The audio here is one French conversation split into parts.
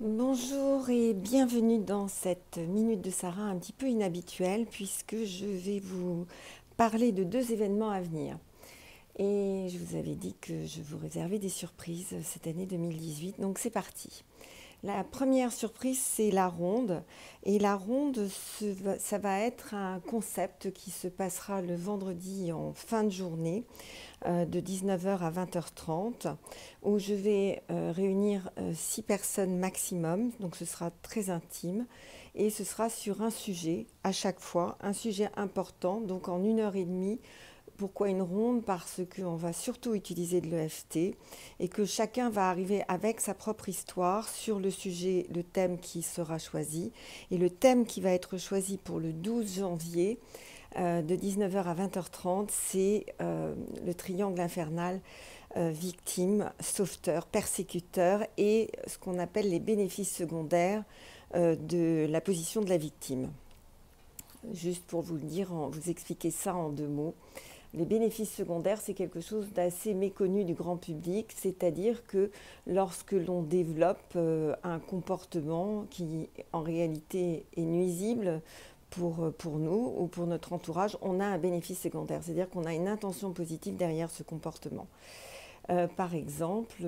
Bonjour et bienvenue dans cette minute de Sarah un petit peu inhabituelle puisque je vais vous parler de deux événements à venir. Et je vous avais dit que je vous réservais des surprises cette année 2018, donc c'est parti. La première surprise, c'est la ronde. Et la ronde, ça va être un concept qui se passera le vendredi en fin de journée, de 19h à 20h30, où je vais réunir 6 personnes maximum. Donc ce sera très intime. Et ce sera sur un sujet à chaque fois, un sujet important. Donc en 1 h 30. Pourquoi une ronde? Parce qu'on va surtout utiliser de l'EFT et que chacun va arriver avec sa propre histoire sur le sujet, le thème qui sera choisi. Et le thème qui va être choisi pour le 12 janvier de 19h à 20h30, c'est le triangle infernal victime, sauveteur, persécuteur et ce qu'on appelle les bénéfices secondaires de la position de la victime. Juste pour vous le dire, vous expliquer ça en 2 mots. Les bénéfices secondaires, c'est quelque chose d'assez méconnu du grand public, c'est-à-dire que lorsque l'on développe un comportement qui en réalité est nuisible pour nous ou pour notre entourage, on a un bénéfice secondaire, c'est-à-dire qu'on a une intention positive derrière ce comportement. Par exemple,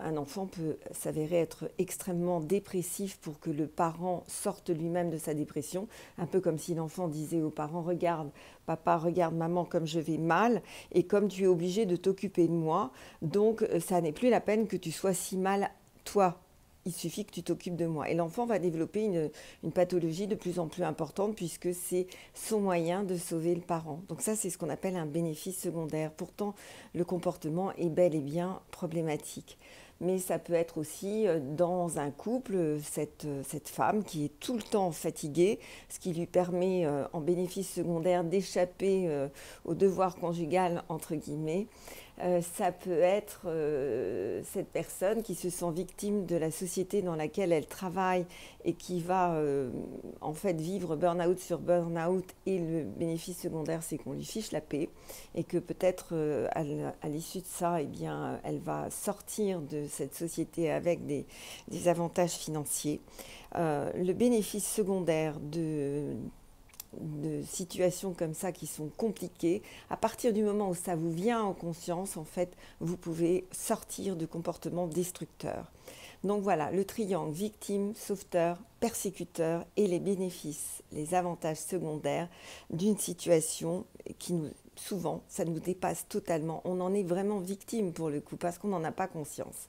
un enfant peut s'avérer être extrêmement dépressif pour que le parent sorte lui-même de sa dépression, un peu comme si l'enfant disait aux parents: regarde papa, regarde maman comme je vais mal, et comme tu es obligé de t'occuper de moi, donc ça n'est plus la peine que tu sois si mal toi. Il suffit que tu t'occupes de moi. Et l'enfant va développer une pathologie de plus en plus importante puisque c'est son moyen de sauver le parent. Donc ça, c'est ce qu'on appelle un bénéfice secondaire. Pourtant, le comportement est bel et bien problématique. Mais ça peut être aussi dans un couple, cette femme qui est tout le temps fatiguée, ce qui lui permet en bénéfice secondaire d'échapper au devoir conjugal, entre guillemets. Ça peut être cette personne qui se sent victime de la société dans laquelle elle travaille et qui va en fait vivre burn-out sur burn-out, et le bénéfice secondaire, c'est qu'on lui fiche la paix et que peut-être à l'issue de ça, eh bien, elle va sortir de cette société avec des avantages financiers. Le bénéfice secondaire de situations comme ça qui sont compliquées, à partir du moment où ça vous vient en conscience, en fait, vous pouvez sortir de comportements destructeurs. Donc voilà, le triangle victime, sauveteur, persécuteur et les bénéfices, les avantages secondaires d'une situation qui nous, souvent, ça nous dépasse totalement. On en est vraiment victime pour le coup parce qu'on n'en a pas conscience.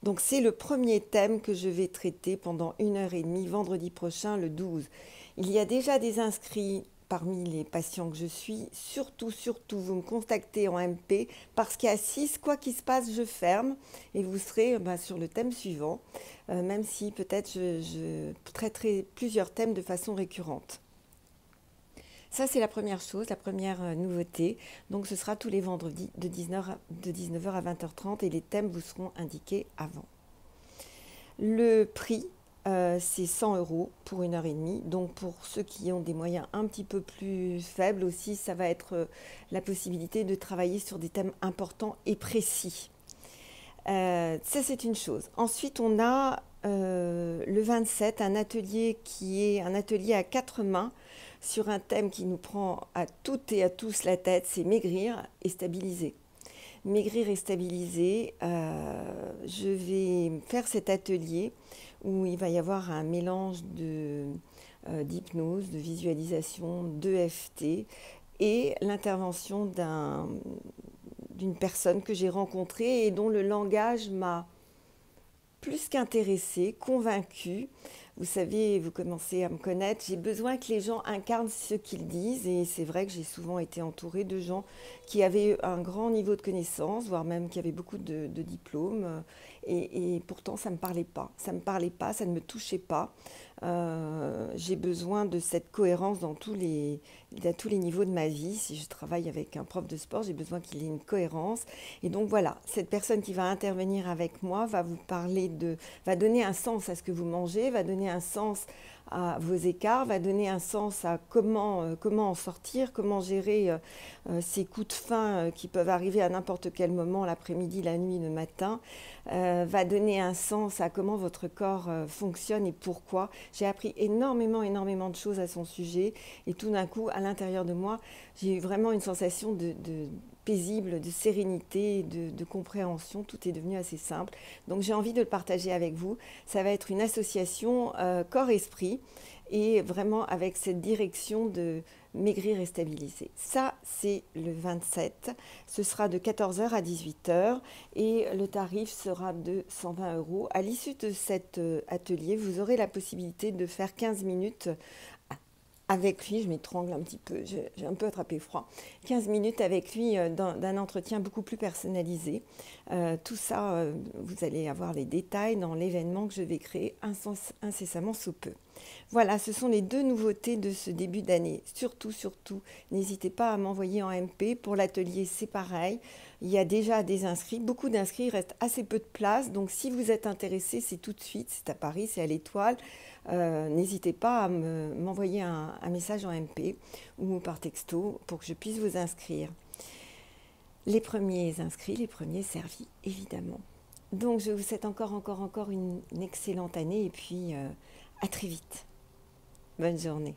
Donc c'est le premier thème que je vais traiter pendant 1 h 30 vendredi prochain, le 12. Il y a déjà des inscrits parmi les patients que je suis. Surtout, vous me contactez en MP parce qu'à 6, quoi qu'il se passe, je ferme et vous serez sur le thème suivant, même si peut-être je traiterai plusieurs thèmes de façon récurrente. Ça, c'est la première chose, la première nouveauté. Donc, ce sera tous les vendredis de 19h à 20h30 et les thèmes vous seront indiqués avant. Le prix, c'est 100 € pour 1 h 30. Donc pour ceux qui ont des moyens un petit peu plus faibles aussi, ça va être la possibilité de travailler sur des thèmes importants et précis. Ça, c'est une chose. Ensuite, on a le 27, un atelier qui est un atelier à 4 mains sur un thème qui nous prend à toutes et à tous la tête, c'est maigrir et stabiliser. Maigrir et stabiliser, je vais faire cet atelier où il va y avoir un mélange d'hypnose, de visualisation, d'EFT et l'intervention d'une personne que j'ai rencontrée et dont le langage m'a plus qu'intéressée, convaincue. Vous savez, vous commencez à me connaître, j'ai besoin que les gens incarnent ce qu'ils disent, et c'est vrai que j'ai souvent été entourée de gens qui avaient un grand niveau de connaissance, voire même qui avaient beaucoup de diplômes, et pourtant ça ne me parlait pas. Ça ne me parlait pas, ça ne me touchait pas. J'ai besoin de cette cohérence à tous les niveaux de ma vie. Si je travaille avec un prof de sport, j'ai besoin qu'il ait une cohérence. Et donc voilà, cette personne qui va intervenir avec moi va vous parler va donner un sens à ce que vous mangez, va donner un sens à vos écarts, va donner un sens à comment en sortir, comment gérer ces coups de faim qui peuvent arriver à n'importe quel moment, l'après-midi, la nuit, le matin, va donner un sens à comment votre corps fonctionne et pourquoi. J'ai appris énormément de choses à son sujet et tout d'un coup, à l'intérieur de moi, j'ai eu vraiment une sensation de paisible, de sérénité, de compréhension. Tout est devenu assez simple. Donc j'ai envie de le partager avec vous. Ça va être une association corps-esprit et vraiment avec cette direction de maigrir et stabiliser. Ça, c'est le 27. Ce sera de 14h à 18h et le tarif sera de 120 euros. À l'issue de cet atelier, vous aurez la possibilité de faire 15 minutes avec lui, je m'étrangle un petit peu, j'ai un peu attrapé froid, 15 minutes avec lui d'un entretien beaucoup plus personnalisé. Tout ça, vous allez avoir les détails dans l'événement que je vais créer incessamment sous peu. Voilà, ce sont les deux nouveautés de ce début d'année. Surtout, n'hésitez pas à m'envoyer en MP. Pour l'atelier, c'est pareil. Il y a déjà des inscrits, beaucoup d'inscrits, il reste assez peu de place. Donc si vous êtes intéressé, c'est tout de suite, c'est à Paris, c'est à l'Étoile. N'hésitez pas à m'envoyer un message en MP ou par texto pour que je puisse vous inscrire. Les premiers inscrits, les premiers servis, évidemment. Donc je vous souhaite encore une excellente année et puis à très vite. Bonne journée.